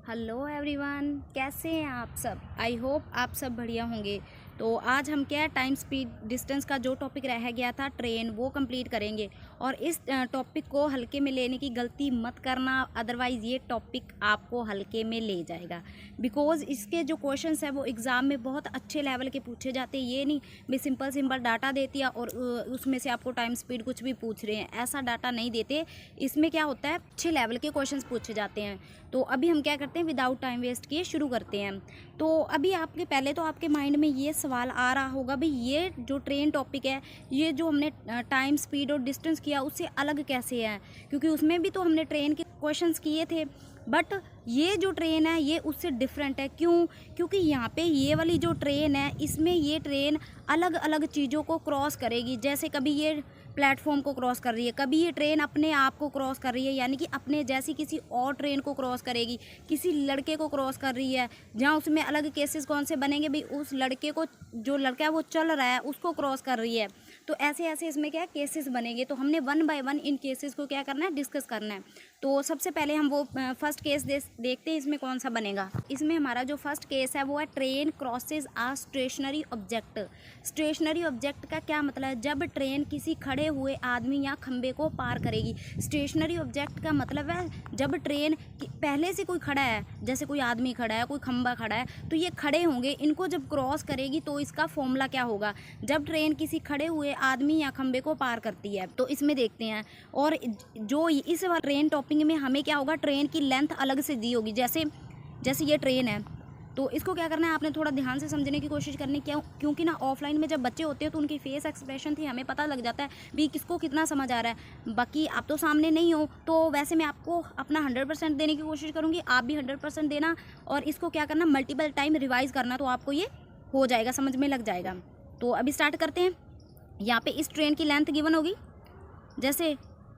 Hello everyone, कैसे हैं आप सब। आई होप आप सब बढ़िया होंगे। तो आज हम क्या टाइम स्पीड डिस्टेंस का जो टॉपिक रह गया था ट्रेन, वो कंप्लीट करेंगे। और इस टॉपिक को हल्के में लेने की गलती मत करना, अदरवाइज़ ये टॉपिक आपको हल्के में ले जाएगा। बिकॉज इसके जो क्वेश्चंस है वो एग्ज़ाम में बहुत अच्छे लेवल के पूछे जाते हैं। ये नहीं भी सिंपल सिंपल डाटा देती है और उसमें से आपको टाइम स्पीड कुछ भी पूछ रहे हैं, ऐसा डाटा नहीं देते। इसमें क्या होता है, अच्छे लेवल के क्वेश्चंस पूछे जाते हैं। तो अभी हम क्या करते हैं, विदाउट टाइम वेस्ट किए शुरू करते हैं। तो अभी आपके पहले तो आपके माइंड में ये सवाल आ रहा होगा भाई, ये जो ट्रेन टॉपिक है, ये जो हमने टाइम स्पीड और डिस्टेंस किया उससे अलग कैसे है, क्योंकि उसमें भी तो हमने ट्रेन के क्वेश्चंस किए थे। बट ये जो ट्रेन है ये उससे डिफरेंट है। क्यों? क्योंकि यहाँ पे ये वाली जो ट्रेन है, इसमें ये ट्रेन अलग अलग चीज़ों को क्रॉस करेगी। जैसे कभी ये प्लेटफॉर्म को क्रॉस कर रही है, कभी ये ट्रेन अपने आप को क्रॉस कर रही है, यानी कि अपने जैसी किसी और ट्रेन को क्रॉस करेगी, किसी लड़के को क्रॉस कर रही है। जहाँ उसमें अलग केसेस कौन से बनेंगे भाई, उस लड़के को, जो लड़का है वो चल रहा है उसको क्रॉस कर रही है। तो ऐसे ऐसे इसमें क्या केसेस बनेंगे। तो हमने one by one in cases को क्या करना है, डिस्कस करना है। तो सबसे पहले हम वो फर्स्ट केस देखते हैं, इसमें कौन सा बनेगा। इसमें हमारा जो फर्स्ट केस है वो है ट्रेन क्रॉसेस आ स्टेशनरी ऑब्जेक्ट। स्टेशनरी ऑब्जेक्ट का क्या मतलब है, जब ट्रेन किसी खड़े हुए आदमी या खंबे को पार करेगी। स्टेशनरी ऑब्जेक्ट का मतलब है जब ट्रेन पहले से कोई खड़ा है, जैसे कोई आदमी खड़ा है, कोई खंबा खड़ा है, तो ये खड़े होंगे, इनको जब क्रॉस करेगी तो इसका फॉर्मूला क्या होगा, जब ट्रेन किसी खड़े हुए आदमी या खंबे को पार करती है। तो इसमें देखते हैं। और जो इस ट्रेन टॉपिक में हमें क्या होगा, ट्रेन की लेंथ अलग से दी होगी। जैसे जैसे ये ट्रेन है, तो इसको क्या करना है, आपने थोड़ा ध्यान से समझने की कोशिश करनी। क्योंकि ना ऑफलाइन में जब बच्चे होते हैं तो उनकी फेस एक्सप्रेशन थी, हमें पता लग जाता है भी किसको कितना समझ आ रहा है। बाकी आप तो सामने नहीं हो, तो वैसे मैं आपको अपना 100% देने की कोशिश करूँगी, आप भी 100% देना। और इसको क्या करना, मल्टीपल टाइम रिवाइज़ करना, तो आपको ये हो जाएगा, समझ में लग जाएगा। तो अभी स्टार्ट करते हैं। यहाँ पर इस ट्रेन की लेंथ गिवन होगी, जैसे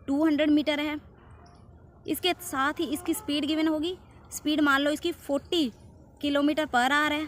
200 मीटर है। इसके साथ ही इसकी स्पीड गिवन होगी। स्पीड मान लो इसकी 40 किलोमीटर पर आवर है।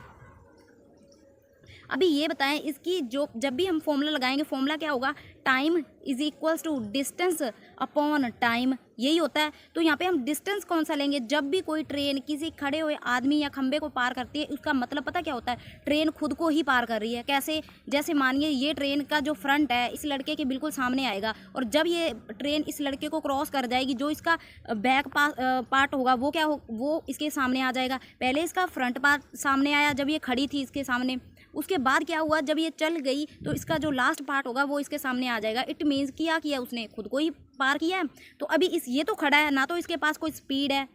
अभी ये बताएं, इसकी जो जब भी हम फॉर्मूला लगाएंगे, फॉर्मूला क्या होगा, time is equals to distance upon time, यही होता है। तो यहाँ पे हम डिस्टेंस कौन सा लेंगे, जब भी कोई ट्रेन किसी खड़े हुए आदमी या खंबे को पार करती है, उसका मतलब पता क्या होता है, ट्रेन खुद को ही पार कर रही है। कैसे? जैसे मानिए ये ट्रेन का जो फ्रंट है इस लड़के के बिल्कुल सामने आएगा, और जब ये ट्रेन इस लड़के को क्रॉस कर जाएगी, जो इसका बैक पार्ट होगा वो क्या हो, वो इसके सामने आ जाएगा। पहले इसका फ्रंट पार्ट सामने आया जब ये खड़ी थी इसके सामने, उसके बाद क्या हुआ, जब ये चल गई तो इसका जो लास्ट पार्ट होगा वो इसके सामने आ जाएगा। इट मीन्स किया उसने खुद को ही पार किया है। तो अभी ये तो खड़ा है ना, तो इसके पास कोई स्पीड है,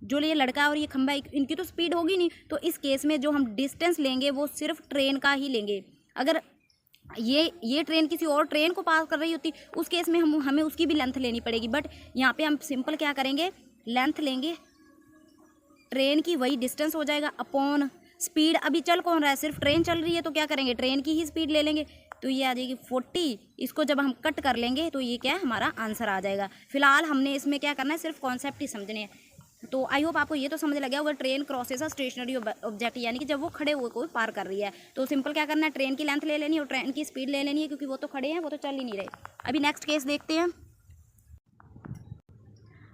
जो ये लड़का और ये खंबा, इनकी तो स्पीड होगी नहीं। तो इस केस में जो हम डिस्टेंस लेंगे वो सिर्फ ट्रेन का ही लेंगे। अगर ये ट्रेन किसी और ट्रेन को पास कर रही होती, उस केस में हमें उसकी भी लेंथ लेनी पड़ेगी। बट यहाँ पे हम सिंपल क्या करेंगे, लेंथ लेंगे, ट्रेन की वही डिस्टेंस हो जाएगा अपॉन स्पीड। अभी चल कौन रहा है, सिर्फ ट्रेन चल रही है, तो क्या करेंगे, ट्रेन की ही स्पीड ले लेंगे। तो ये आ जाएगी 40। इसको जब हम कट कर लेंगे तो ये क्या है, हमारा आंसर आ जाएगा। फिलहाल हमने इसमें क्या करना है, सिर्फ कॉन्सेप्ट ही समझने हैं। तो आई होप आपको ये तो समझ लग गया होगा, ट्रेन क्रॉसेस अ स्टेशनरी ऑब्जेक्ट, यानी कि जब वो खड़े हुए को पार कर रही है। तो सिंपल क्या करना है, ट्रेन की लेंथ ले लेनी है और ट्रेन की स्पीड ले लेनी है, क्योंकि वो तो खड़े हैं, वो तो चल ही नहीं रहे। अभी नेक्स्ट केस देखते हैं।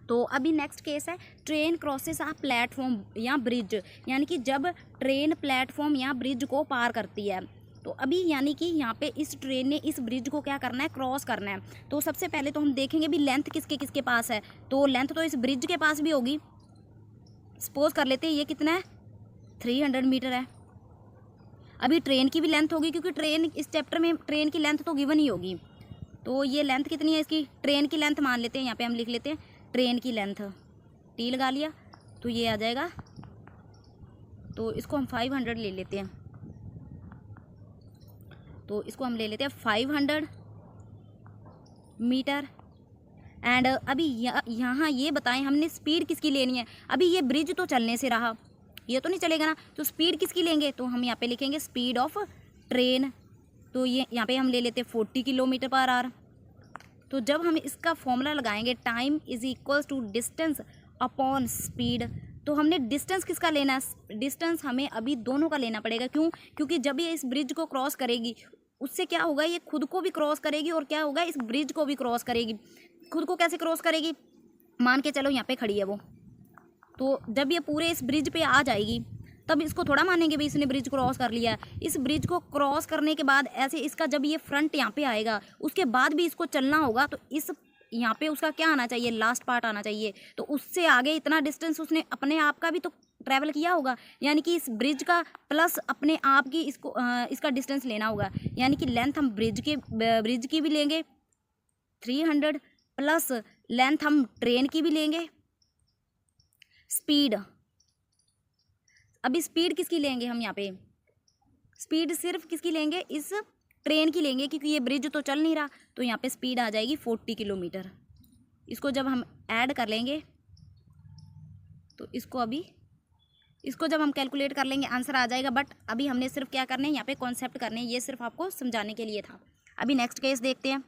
तो अभी नेक्स्ट केस है, ट्रेन क्रॉसेस आ प्लेटफॉर्म या ब्रिज, यानी कि जब ट्रेन प्लेटफॉर्म या ब्रिज को पार करती है। तो अभी यानी कि यहाँ पे इस ट्रेन ने इस ब्रिज को क्या करना है, क्रॉस करना है। तो सबसे पहले तो हम देखेंगे भी लेंथ किसके किसके पास है। तो लेंथ तो इस ब्रिज के पास भी होगी। सपोज कर लेते हैं ये कितना है, 300 मीटर है। अभी ट्रेन की भी लेंथ होगी, क्योंकि ट्रेन इस चैप्टर में ट्रेन की लेंथ तो गिवन ही होगी। तो ये लेंथ कितनी है इसकी, ट्रेन की लेंथ मान लेते हैं, यहाँ पे हम लिख लेते हैं ट्रेन की लेंथ, टी लगा लिया, तो ये आ जाएगा। तो इसको हम 500 ले लेते हैं। तो इसको हम ले लेते हैं 500 मीटर। एंड अभी यहाँ ये बताएं, हमने स्पीड किसकी लेनी है। अभी ये ब्रिज तो चलने से रहा, ये तो नहीं चलेगा ना, तो स्पीड किसकी लेंगे, तो हम यहाँ पे लिखेंगे स्पीड ऑफ ट्रेन। तो ये यहाँ पे हम ले लेते हैं 40 किलोमीटर पर आवर। तो जब हम इसका फॉर्मूला लगाएंगे, time is equals to distance upon speed, तो हमने डिस्टेंस किसका लेना है, डिस्टेंस हमें अभी दोनों का लेना पड़ेगा। क्यों? क्योंकि जब ये इस ब्रिज को क्रॉस करेगी, उससे क्या होगा, ये खुद को भी क्रॉस करेगी और क्या होगा, इस ब्रिज को भी क्रॉस करेगी। खुद को कैसे क्रॉस करेगी, मान के चलो यहाँ पे खड़ी है वो, तो जब ये पूरे इस ब्रिज पे आ जाएगी तब इसको थोड़ा मानेंगे भाई इसने ब्रिज क्रॉस कर लिया है। इस ब्रिज को क्रॉस करने के बाद ऐसे इसका जब ये फ्रंट यहाँ पे आएगा उसके बाद भी इसको चलना होगा, तो इस यहाँ पे उसका क्या आना चाहिए, लास्ट पार्ट आना चाहिए। तो उससे आगे इतना डिस्टेंस उसने अपने आप का भी तो ट्रैवल किया होगा, यानी कि इस ब्रिज का प्लस अपने आप की इसको इसका डिस्टेंस लेना होगा। यानी कि लेंथ हम ब्रिज की भी लेंगे 300 प्लस लेंथ हम ट्रेन की भी लेंगे। स्पीड, अभी स्पीड किसकी लेंगे हम यहाँ पे, स्पीड सिर्फ किसकी लेंगे, इस ट्रेन की लेंगे, क्योंकि ये ब्रिज तो चल नहीं रहा। तो यहाँ पे स्पीड आ जाएगी 40 किलोमीटर। इसको जब हम ऐड कर लेंगे तो इसको जब हम कैलकुलेट कर लेंगे आंसर आ जाएगा। बट अभी हमने सिर्फ क्या करना है, यहाँ पे कॉन्सेप्ट करने हैं, ये सिर्फ आपको समझाने के लिए था। अभी नेक्स्ट केस देखते हैं।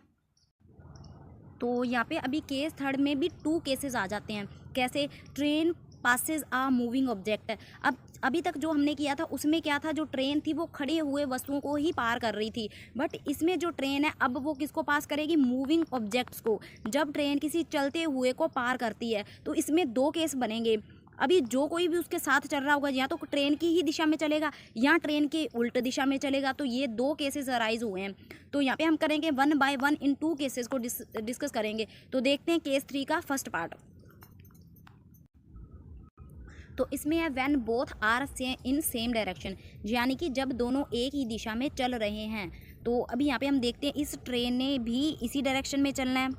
तो यहाँ पे अभी केस थर्ड में भी 2 केसेस आ जाते हैं। कैसे, ट्रेन पासेज आ मूविंग ऑब्जेक्ट। अब अभी तक जो हमने किया था उसमें क्या था, जो ट्रेन थी वो खड़े हुए वस्तुओं को ही पार कर रही थी। बट इसमें जो ट्रेन है अब वो किसको पास करेगी, मूविंग ऑब्जेक्ट्स को। जब ट्रेन किसी चलते हुए को पार करती है तो इसमें 2 केस बनेंगे। अभी जो कोई भी उसके साथ चल रहा होगा या तो ट्रेन की ही दिशा में चलेगा या ट्रेन के उल्ट दिशा में चलेगा। तो ये 2 केसेस अराइज हुए हैं। तो यहाँ पे हम करेंगे 1 बाय 1 इन 2 केसेस को डिस्कस करेंगे। तो देखते हैं केस 3 का फर्स्ट पार्ट। तो इसमें है when both are in same direction, यानी कि जब दोनों एक ही दिशा में चल रहे हैं। तो अभी यहाँ पे हम देखते हैं इस ट्रेन ने भी इसी डायरेक्शन में चलना है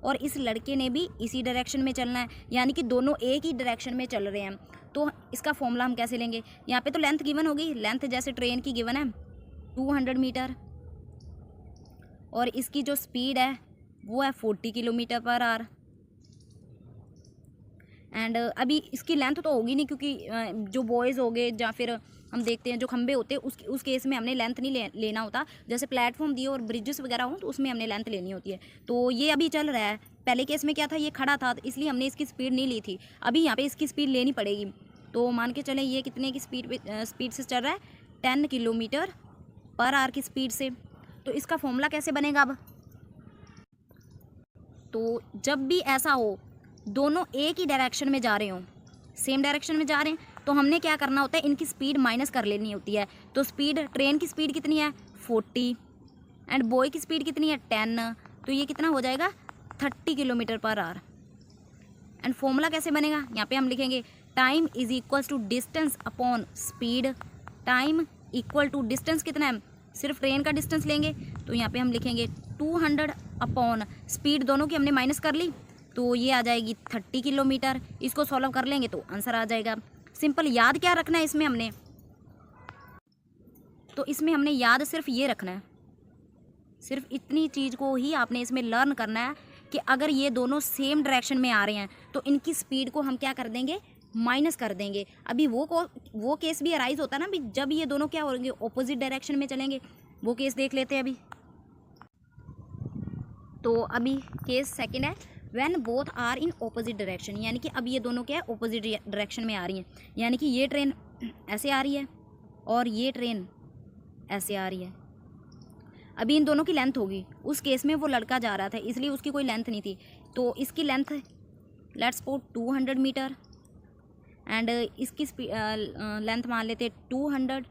और इस लड़के ने भी इसी डायरेक्शन में चलना है, यानी कि दोनों एक ही डायरेक्शन में चल रहे हैं। तो इसका फॉर्मूला हम कैसे लेंगे, यहाँ पे तो लेंथ गिवन होगी, लेंथ जैसे ट्रेन की गिवन है 200 मीटर और इसकी जो स्पीड है वो है 40 किलोमीटर पर आवर। एंड अभी इसकी लेंथ तो होगी नहीं, क्योंकि जो बॉयज़ हो गए या फिर हम देखते हैं जो खंबे होते हैं उस केस में हमने लेंथ नहीं लेना होता। जैसे प्लेटफॉर्म दिए और ब्रिजेस वगैरह हों तो उसमें हमने लेंथ लेनी होती है। तो ये अभी चल रहा है, पहले केस में क्या था, ये खड़ा था, तो इसलिए हमने इसकी स्पीड नहीं ली थी। अभी यहाँ पे इसकी स्पीड लेनी पड़ेगी। तो मान के चलें ये कितने की स्पीड से चल रहा है, 10 किलोमीटर पर आवर की स्पीड से। तो इसका फॉर्मूला कैसे बनेगा अब, तो जब भी ऐसा हो दोनों एक ही डायरेक्शन में जा रहे हों, सेम डायरेक्शन में जा रहे हैं, तो हमने क्या करना होता है, इनकी स्पीड माइनस कर लेनी होती है। तो स्पीड, ट्रेन की स्पीड कितनी है 40 एंड बॉय की स्पीड कितनी है 10, तो ये कितना हो जाएगा 30 kilometre per hour. And formula कैसे बनेगा, यहाँ पे हम लिखेंगे time is equal to distance upon speed. Time equal to distance कितना है, सिर्फ ट्रेन का डिस्टेंस लेंगे, तो यहाँ पे हम लिखेंगे 200 अपॉन स्पीड, दोनों की हमने माइनस कर ली, तो ये आ जाएगी 30 किलोमीटर। इसको सॉल्व कर लेंगे तो आंसर आ जाएगा। सिंपल याद क्या रखना है इसमें हमने, तो इसमें हमने याद सिर्फ ये रखना है, सिर्फ इतनी चीज़ को ही आपने इसमें लर्न करना है कि अगर ये दोनों सेम डायरेक्शन में आ रहे हैं तो इनकी स्पीड को हम क्या कर देंगे, माइनस कर देंगे। अभी वो केस भी अराइज होता है ना, अभी जब ये दोनों क्या होंगे, ऑपोजिट डायरेक्शन में चलेंगे। वो केस देख लेते हैं अभी। तो अभी केस सेकेंड है when both are in opposite direction, यानी कि अब ये दोनों क्या है, ऑपोजिट डायरेक्शन में आ रही हैं। यानी कि ये ट्रेन ऐसे आ रही है और ये ट्रेन ऐसे आ रही है। अभी इन दोनों की लेंथ होगी, उस केस में वो लड़का जा रहा था इसलिए उसकी कोई लेंथ नहीं थी, तो इसकी length let's suppose 200 metre and इसकी लेंथ मान लेते 200।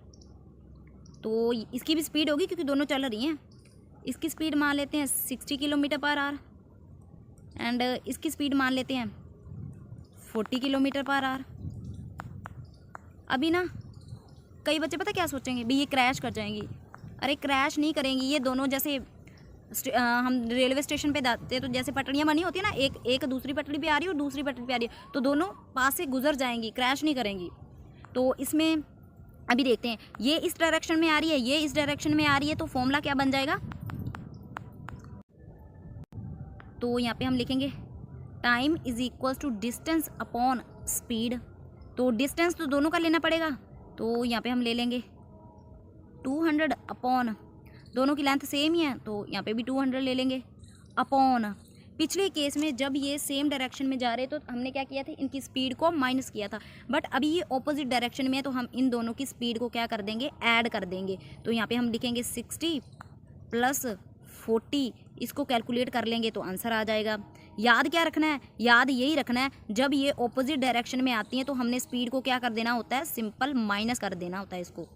तो इसकी भी स्पीड होगी क्योंकि दोनों चल रही हैं। इसकी स्पीड मान लेते हैं 60 किलोमीटर पर आवर एंड इसकी स्पीड मान लेते हैं 40 किलोमीटर पर आवर। अभी ना कई बच्चे पता क्या सोचेंगे, भाई ये क्रैश कर जाएंगी। अरे क्रैश नहीं करेंगी, ये दोनों जैसे हम रेलवे स्टेशन पे जाते हैं तो जैसे पटरियाँ बनी होती है ना, एक दूसरी पटरी पे आ रही है और दूसरी पटरी पे आ रही है, तो दोनों पास से गुजर जाएंगी, क्रैश नहीं करेंगी। तो इसमें अभी देखते हैं, ये इस डायरेक्शन में आ रही है, ये इस डायरेक्शन में आ रही है, तो फॉर्मूला क्या बन जाएगा, तो यहाँ पे हम लिखेंगे time is equal to distance upon speed. तो डिस्टेंस तो दोनों का लेना पड़ेगा, तो यहाँ पे हम ले लेंगे 200 अपॉन, दोनों की लेंथ सेम ही है तो यहाँ पे भी 200 ले लेंगे अपॉन। पिछले केस में जब ये सेम डायरेक्शन में जा रहे तो हमने क्या किया था, इनकी स्पीड को माइनस किया था, बट अभी ये ऑपोजिट डायरेक्शन में है तो हम इन दोनों की स्पीड को क्या कर देंगे, ऐड कर देंगे। तो यहाँ पे हम लिखेंगे 60 प्लस 40, इसको कैलकुलेट कर लेंगे तो आंसर आ जाएगा। याद क्या रखना है, याद यही रखना है जब ये ऑपोजिट डायरेक्शन में आती हैं तो हमने स्पीड को क्या कर देना होता है, सिंपल माइनस कर देना होता है इसको।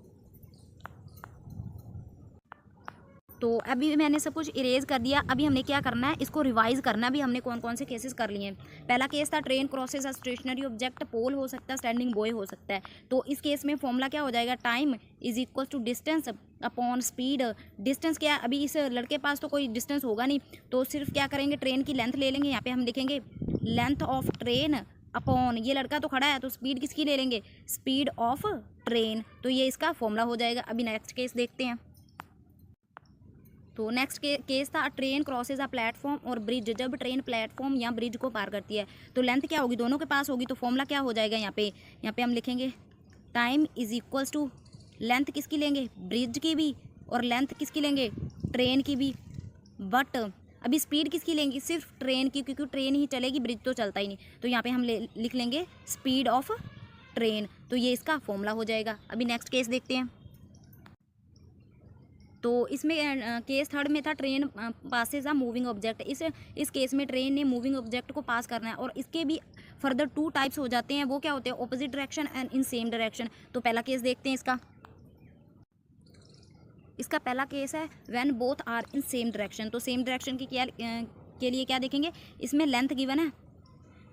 तो अभी मैंने सब कुछ इरेज कर दिया। अभी हमने क्या करना है, इसको रिवाइज करना है। अभी हमने कौन कौन से केसेस कर लिए हैं। पहला केस था ट्रेन क्रॉसेस अ स्टेशनरी ऑब्जेक्ट, पोल हो सकता है, स्टैंडिंग बॉय हो सकता है। तो इस केस में फॉर्मूला क्या हो जाएगा, time is equal to distance upon speed. Distance क्या है, अभी इस लड़के के पास तो कोई डिस्टेंस होगा नहीं, तो सिर्फ क्या करेंगे, ट्रेन की लेंथ ले लेंगे। यहाँ पे हम लिखेंगे लेंथ ऑफ ट्रेन अपॉन, ये लड़का तो खड़ा है तो स्पीड किसकी ले लेंगे, स्पीड ऑफ ट्रेन। तो ये इसका फॉर्मूला हो जाएगा। अभी नेक्स्ट केस देखते हैं। तो नेक्स्ट केस था ट्रेन क्रॉसेज अ प्लेटफॉर्म और ब्रिज। जब ट्रेन प्लेटफॉर्म या ब्रिज को पार करती है तो लेंथ क्या होगी, दोनों के पास होगी। तो फॉर्मूला क्या हो जाएगा, यहाँ पे हम लिखेंगे time is equals to, length किसकी लेंगे, ब्रिज की भी, और लेंथ किसकी लेंगे, ट्रेन की भी। बट अभी स्पीड किसकी लेंगे, सिर्फ ट्रेन की, क्योंकि ट्रेन ही चलेगी, ब्रिज तो चलता ही नहीं। तो यहाँ पे हम लिख लेंगे स्पीड ऑफ ट्रेन। तो ये इसका फॉर्मूला हो जाएगा। अभी नेक्स्ट केस देखते हैं। तो इसमें केस थर्ड में था train passes a moving object. इस केस में ट्रेन ने मूविंग ऑब्जेक्ट को पास करना है, और इसके भी फर्दर 2 टाइप्स हो जाते हैं। वो क्या होते हैं, opposite direction and in same direction. तो पहला केस देखते हैं इसका पहला केस है when both are in same direction. तो सेम डायरेक्शन के लिए क्या देखेंगे, इसमें लेंथ गिवन है,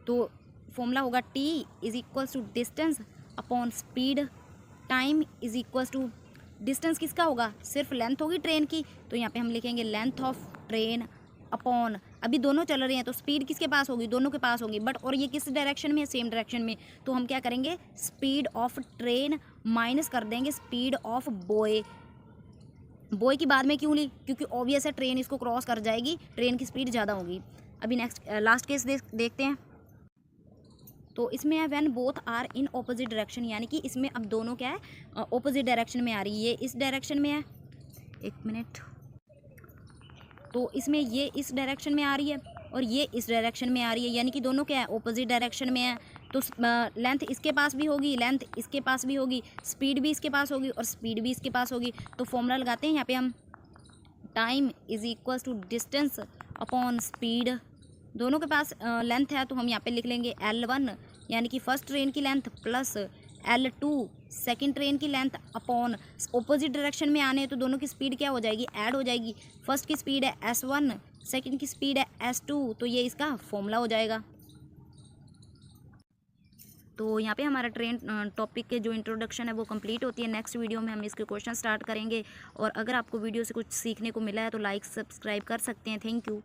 तो फॉर्मूला होगा T is equals to distance upon speed. Time is equals to, distance किसका होगा, सिर्फ लेंथ होगी ट्रेन की, तो यहाँ पे हम लिखेंगे लेंथ ऑफ ट्रेन अपॉन, अभी दोनों चल रहे हैं तो स्पीड किसके पास होगी, दोनों के पास होगी, बट और ये किस डायरेक्शन में है, सेम डायरेक्शन में। तो हम क्या करेंगे, स्पीड ऑफ ट्रेन माइनस कर देंगे स्पीड ऑफ बॉय। बॉय की बाद में क्यों ली, क्योंकि ऑब्वियस है ट्रेन इसको क्रॉस कर जाएगी, ट्रेन की स्पीड ज़्यादा होगी। अभी नेक्स्ट लास्ट केस देखते हैं। तो इसमें है when both are in opposite direction, यानी कि इसमें अब दोनों क्या है, ऑपोजिट डायरेक्शन में आ रही है। ये इस डायरेक्शन में है, एक मिनट, तो इसमें ये इस डायरेक्शन में आ रही है और ये इस डायरेक्शन में आ रही है, यानी कि दोनों क्या है, ऑपोजिट डायरेक्शन में है। तो लेंथ इसके पास भी होगी, लेंथ इसके पास भी होगी, स्पीड भी इसके पास होगी और स्पीड भी इसके पास होगी। तो फॉर्मूला लगाते हैं यहाँ पे हम, time is equal to distance upon speed. दोनों के पास लेंथ है, तो हम यहाँ पे लिख लेंगे L1 यानी कि फर्स्ट ट्रेन की length plus L2 second train की लेंथ अपॉन, ऑपोजिट डायरेक्शन में आने तो दोनों की स्पीड क्या हो जाएगी, ऐड हो जाएगी। फर्स्ट की स्पीड है S1, सेकंड की स्पीड है S2, तो ये इसका फॉर्मूला हो जाएगा। तो यहाँ पे हमारा ट्रेन टॉपिक के जो इंट्रोडक्शन है वो कंप्लीट होती है। नेक्स्ट वीडियो में हम इसके क्वेश्चन स्टार्ट करेंगे, और अगर आपको वीडियो से कुछ सीखने को मिला है तो लाइक सब्सक्राइब कर सकते हैं। Thank you.